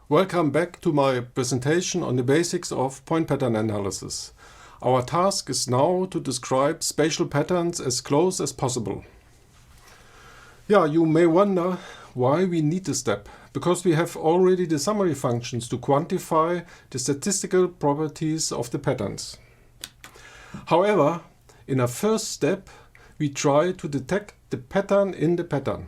Welcome back to my presentation on the basics of point pattern analysis. Our task is now to describe spatial patterns as close as possible. Yeah, you may wonder why we need this step, because we have already the summary functions to quantify the statistical properties of the patterns. However, in a first step, we try to detect the pattern in the pattern.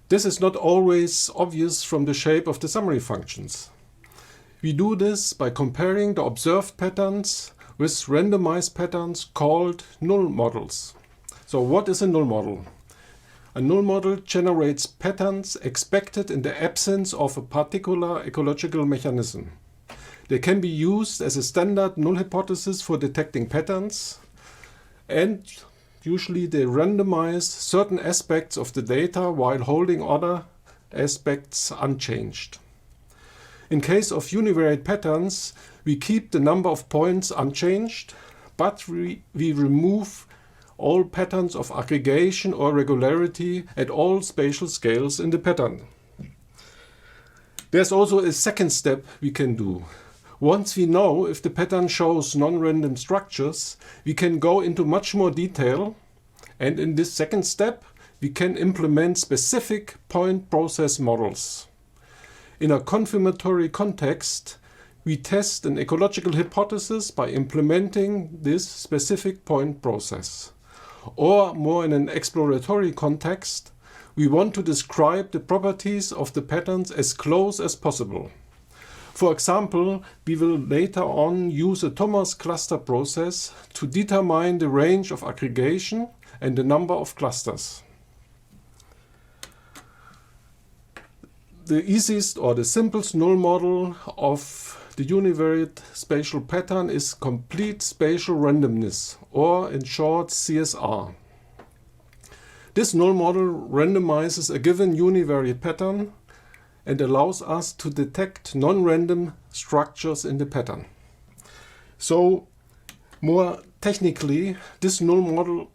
This is not always obvious from the shape of the summary functions. We do this by comparing the observed patterns with randomized patterns called null models. So what is a null model? A null model generates patterns expected in the absence of a particular ecological mechanism. They can be used as a standard null hypothesis for detecting patterns, and usually they randomize certain aspects of the data while holding other aspects unchanged. In case of univariate patterns, we keep the number of points unchanged, but we remove all patterns of aggregation or regularity at all spatial scales in the pattern. There's also a second step we can do. Once we know if the pattern shows non-random structures, we can go into much more detail, and in this second step, we can implement specific point process models. In a confirmatory context, we test an ecological hypothesis by implementing this specific point process. Or more in an exploratory context, we want to describe the properties of the patterns as close as possible. For example, we will later on use a Thomas cluster process to determine the range of aggregation and the number of clusters. The easiest or the simplest null model of the univariate spatial pattern is complete spatial randomness, or in short CSR. This null model randomizes a given univariate pattern and allows us to detect non-random structures in the pattern. So, more technically, this null model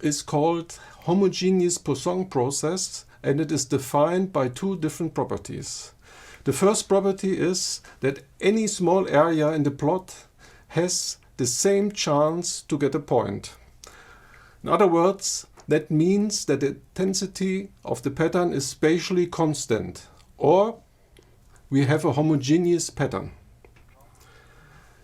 is called homogeneous Poisson process, and it is defined by two different properties. The first property is that any small area in the plot has the same chance to get a point. In other words, that means that the intensity of the pattern is spatially constant, or we have a homogeneous pattern.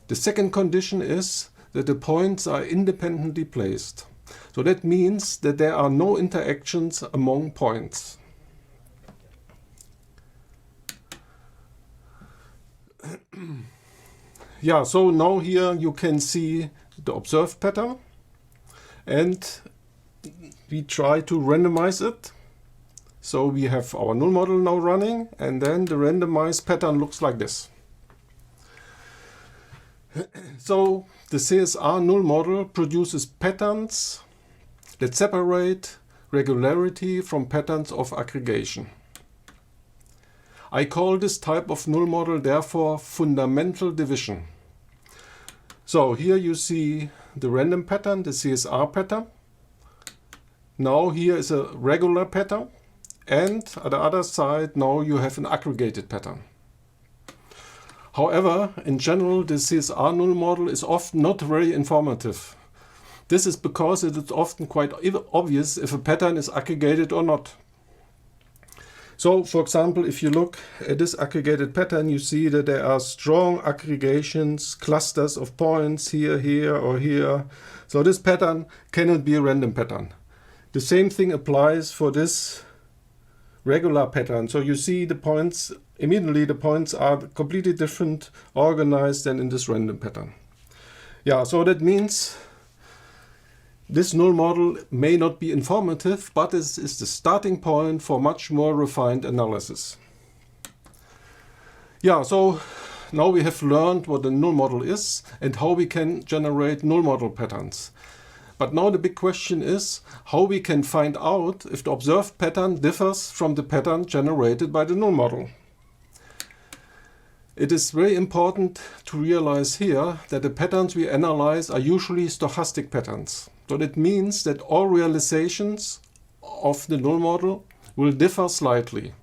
The second condition is that the points are independently placed. So that means that there are no interactions among points. Yeah, so now here you can see the observed pattern, and we try to randomize it. So we have our null model now running, and then the randomized pattern looks like this. So the CSR null model produces patterns that separate regularity from patterns of aggregation. I call this type of null model therefore fundamental division. So here you see the random pattern, the CSR pattern. Now here is a regular pattern, and at the other side now you have an aggregated pattern. However, in general, the CSR null model is often not very informative. This is because it is often quite obvious if a pattern is aggregated or not. So, for example, if you look at this aggregated pattern, you see that there are strong aggregations, clusters of points here, here, or here. So this pattern cannot be a random pattern. The same thing applies for this regular pattern. So you see the points, immediately the points are completely different organized than in this random pattern. Yeah, so that means this null model may not be informative, but this is the starting point for much more refined analysis. Yeah, so now we have learned what a null model is and how we can generate null model patterns. But now the big question is how we can find out if the observed pattern differs from the pattern generated by the null model. It is very important to realize here that the patterns we analyze are usually stochastic patterns. So that means that all realizations of the null model will differ slightly.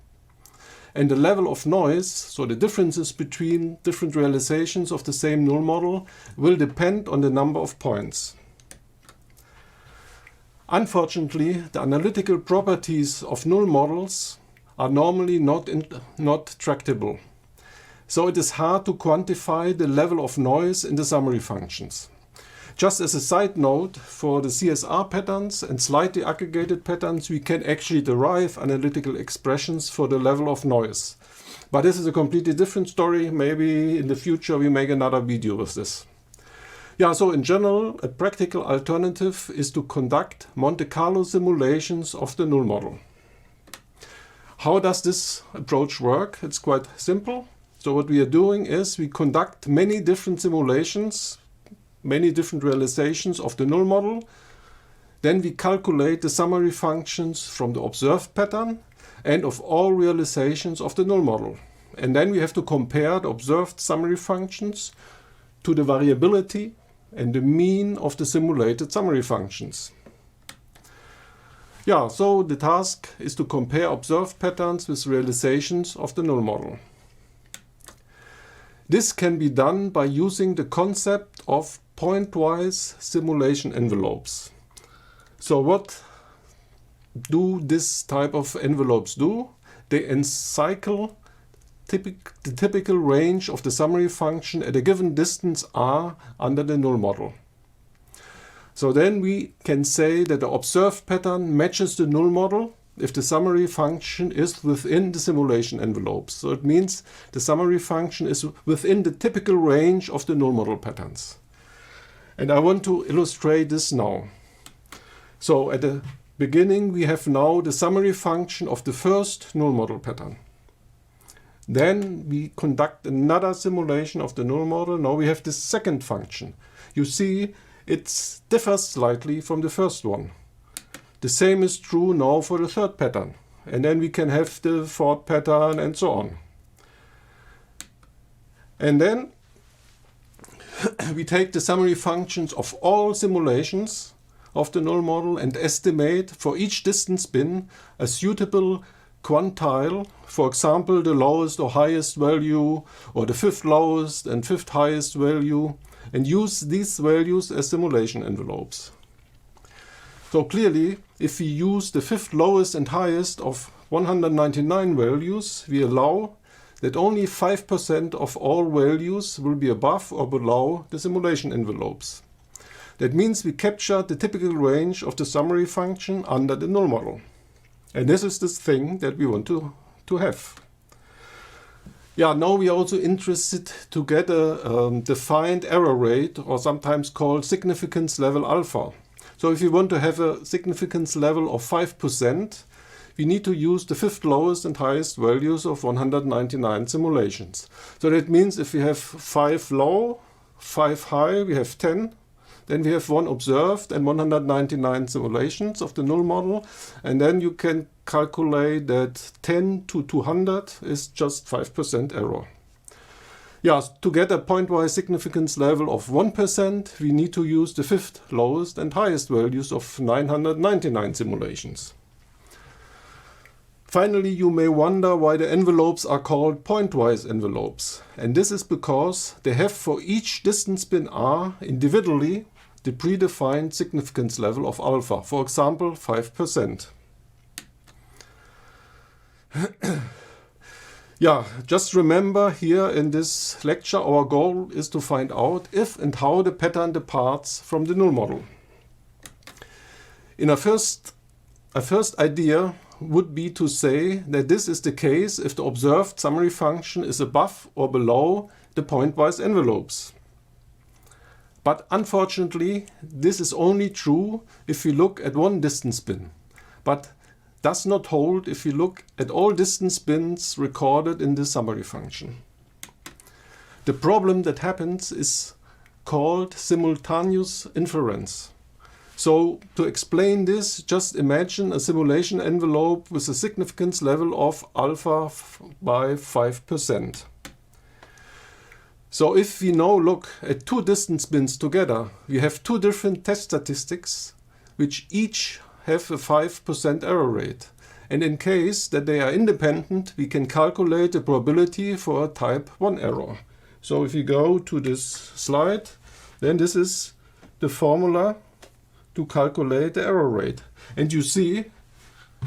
And the level of noise, so the differences between different realizations of the same null model, will depend on the number of points. Unfortunately, the analytical properties of null models are normally not tractable. So it is hard to quantify the level of noise in the summary functions. Just as a side note, for the CSR patterns and slightly aggregated patterns, we can actually derive analytical expressions for the level of noise. But this is a completely different story. Maybe in the future we make another video with this. Yeah, so in general, a practical alternative is to conduct Monte-Carlo simulations of the null model. How does this approach work? It's quite simple. So what we are doing is we conduct many different simulations, many different realizations of the null model. Then we calculate the summary functions from the observed pattern and of all realizations of the null model. And then we have to compare the observed summary functions to the variability and the mean of the simulated summary functions. Yeah, so the task is to compare observed patterns with realizations of the null model. This can be done by using the concept of pointwise simulation envelopes. So what do this type of envelopes do? They encircle the typical range of the summary function at a given distance r under the null model. So then we can say that the observed pattern matches the null model if the summary function is within the simulation envelopes. So it means the summary function is within the typical range of the null model patterns. And I want to illustrate this now. So at the beginning we have now the summary function of the first null model pattern. Then we conduct another simulation of the null model. Now we have the second function. You see it differs slightly from the first one. The same is true now for the third pattern. And then we can have the fourth pattern and so on. And then we take the summary functions of all simulations of the null model and estimate for each distance bin a suitable quantile, for example the lowest or highest value or the fifth lowest and fifth highest value, and use these values as simulation envelopes. So clearly, if we use the fifth lowest and highest of 199 values, we allow that only 5% of all values will be above or below the simulation envelopes. That means we capture the typical range of the summary function under the null model. And this is the thing that we want to have. Yeah, now we are also interested to get a defined error rate, or sometimes called significance level alpha. So if you want to have a significance level of 5%, we need to use the fifth lowest and highest values of 199 simulations. So that means if we have 5 low, 5 high, we have 10. Then we have 1 observed and 199 simulations of the null model. And then you can calculate that 10 to 200 is just 5% error. Yeah, to get a pointwise significance level of 1%, we need to use the fifth lowest and highest values of 999 simulations. Finally, you may wonder why the envelopes are called pointwise envelopes. And this is because they have for each distance bin r individually the predefined significance level of alpha, for example 5%. Yeah, just remember here in this lecture our goal is to find out if and how the pattern departs from the null model. In a first idea would be to say that this is the case if the observed summary function is above or below the pointwise envelopes. But unfortunately, this is only true if we look at one distance bin, but does not hold if we look at all distance bins recorded in the summary function. The problem that happens is called simultaneous inference. So to explain this, just imagine a simulation envelope with a significance level of alpha by 5%. So if we now look at two distance bins together, we have two different test statistics which each have a 5% error rate. And in case that they are independent, we can calculate the probability for a type 1 error. So if you go to this slide, then this is the formula to calculate the error rate. And you see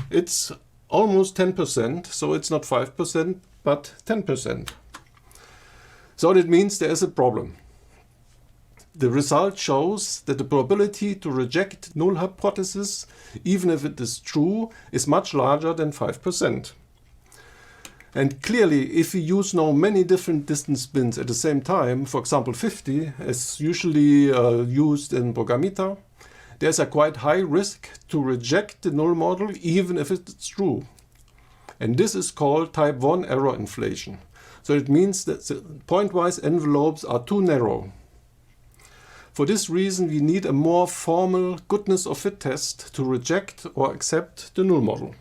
it's almost 10%, so it's not 5%, but 10%. So that means there is a problem. The result shows that the probability to reject null hypothesis, even if it is true, is much larger than 5%. And clearly, if we use now many different distance bins at the same time, for example 50, as usually used in Programmita, there's a quite high risk to reject the null model, even if it's true. And this is called type 1 error inflation. So it means that the pointwise envelopes are too narrow. For this reason, we need a more formal goodness of fit test to reject or accept the null model.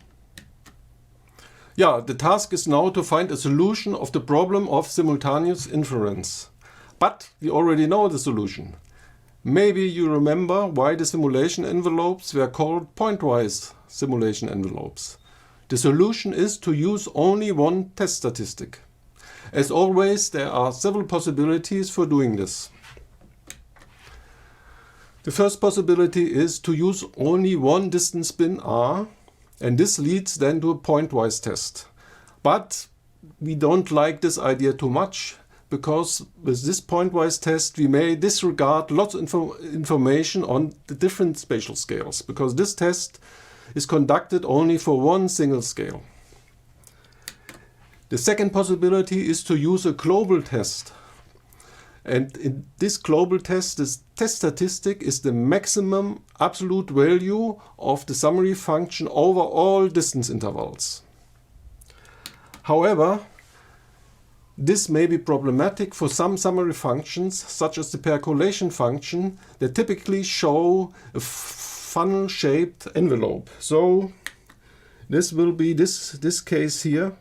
Yeah, the task is now to find a solution of the problem of simultaneous inference. But we already know the solution. Maybe you remember why the simulation envelopes were called pointwise simulation envelopes. The solution is to use only one test statistic. As always, there are several possibilities for doing this. The first possibility is to use only one distance bin R, and this leads then to a pointwise test. But we don't like this idea too much, because with this pointwise test we may disregard lots of information on the different spatial scales, because this test is conducted only for one single scale. The second possibility is to use a global test. And in this global test, the test statistic is the maximum absolute value of the summary function over all distance intervals. However, this may be problematic for some summary functions, such as the percolation function, that typically show a funnel-shaped envelope. So this will be this case here.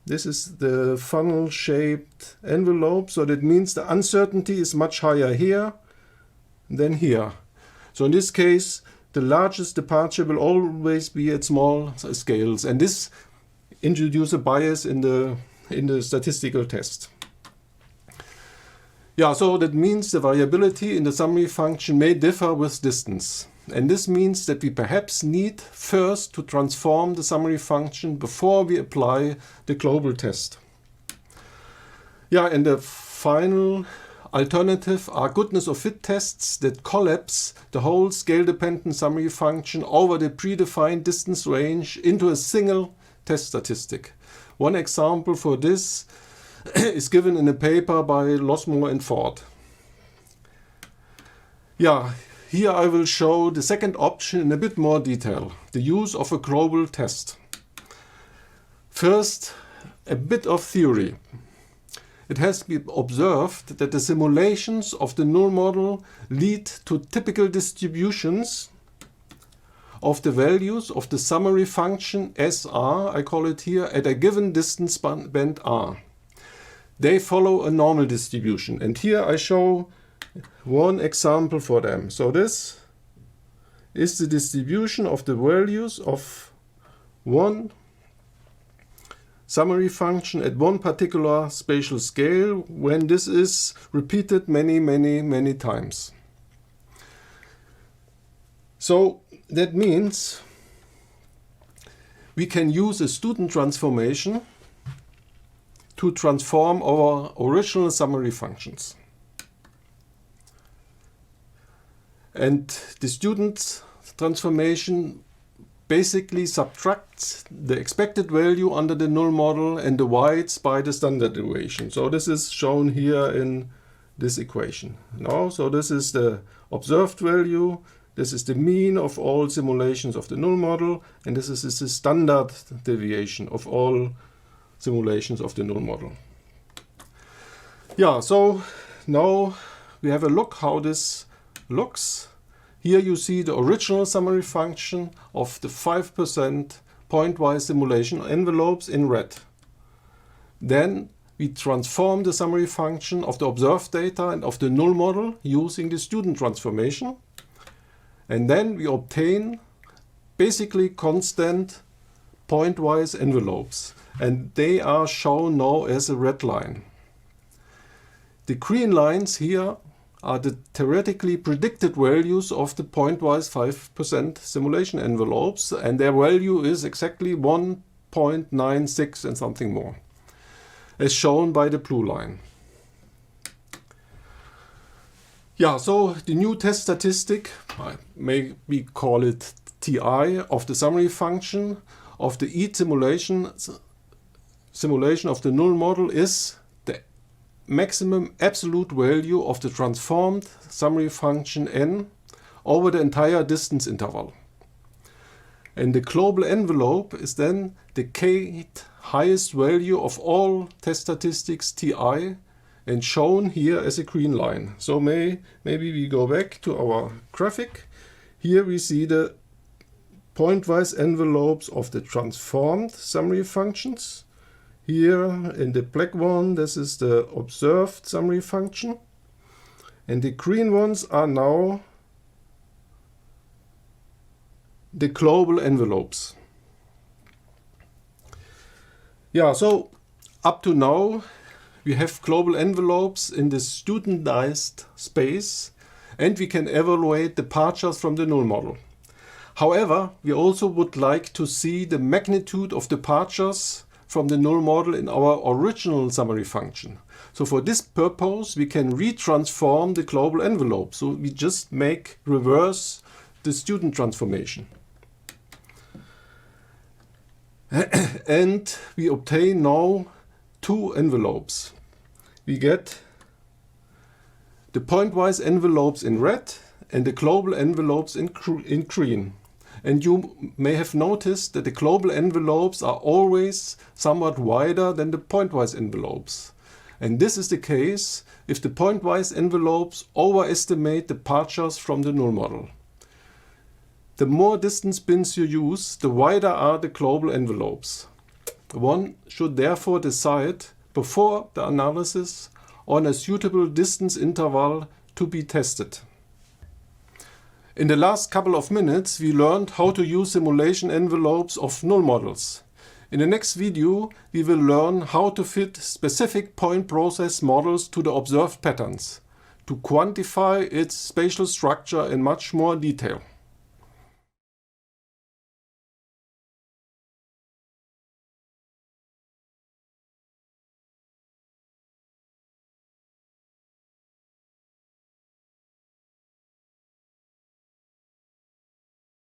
This is the funnel-shaped envelope, so that means the uncertainty is much higher here than here. So in this case, the largest departure will always be at small scales, and this introduces a bias in the statistical test. Yeah, so that means the variability in the summary function may differ with distance. And this means that we perhaps need first to transform the summary function before we apply the global test. Yeah, and the final alternative are goodness of fit tests that collapse the whole scale-dependent summary function over the predefined distance range into a single test statistic. One example for this is given in a paper by Losmore and Ford. Yeah. Here I will show the second option in a bit more detail, the use of a global test. First, a bit of theory. It has been observed that the simulations of the null model lead to typical distributions of the values of the summary function SR, I call it here, at a given distance band R. They follow a normal distribution, and here I show one example for them. So this is the distribution of the values of one summary function at one particular spatial scale when this is repeated many times. So that means we can use a student transformation to transform our original summary functions. And the student transformation basically subtracts the expected value under the null model and divides by the standard deviation. So this is shown here in this equation. So this is the observed value, this is the mean of all simulations of the null model, and this is the standard deviation of all simulations of the null model. Yeah, so now we have a look how this looks. Here you see the original summary function of the 5% pointwise simulation envelopes in red. Then we transform the summary function of the observed data and of the null model using the student transformation. And then we obtain basically constant pointwise envelopes. And they are shown now as a red line. The green lines here are the theoretically predicted values of the pointwise 5% simulation envelopes, and their value is exactly 1.96 and something more, as shown by the blue line. Yeah, so the new test statistic, maybe call it TI, of the summary function of the EAT simulation of the null model is the maximum absolute value of the transformed summary function n over the entire distance interval. And the global envelope is then the kth highest value of all test statistics Ti, and shown here as a green line. So maybe we go back to our graphic. Here we see the pointwise envelopes of the transformed summary functions. Here in the black one, this is the observed summary function. And the green ones are now the global envelopes. Yeah, so up to now we have global envelopes in the studentized space, and we can evaluate departures from the null model. However, we also would like to see the magnitude of departures from the null model in our original summary function. So for this purpose, we can retransform the global envelope. So we just reverse the student transformation. And we obtain now two envelopes. We get the pointwise envelopes in red and the global envelopes in green. And you may have noticed that the global envelopes are always somewhat wider than the pointwise envelopes. And this is the case if the pointwise envelopes overestimate departures from the null model. The more distance bins you use, the wider are the global envelopes. One should therefore decide before the analysis on a suitable distance interval to be tested. In the last couple of minutes, we learned how to use simulation envelopes of null models. In the next video, we will learn how to fit specific point process models to the observed patterns, to quantify its spatial structure in much more detail.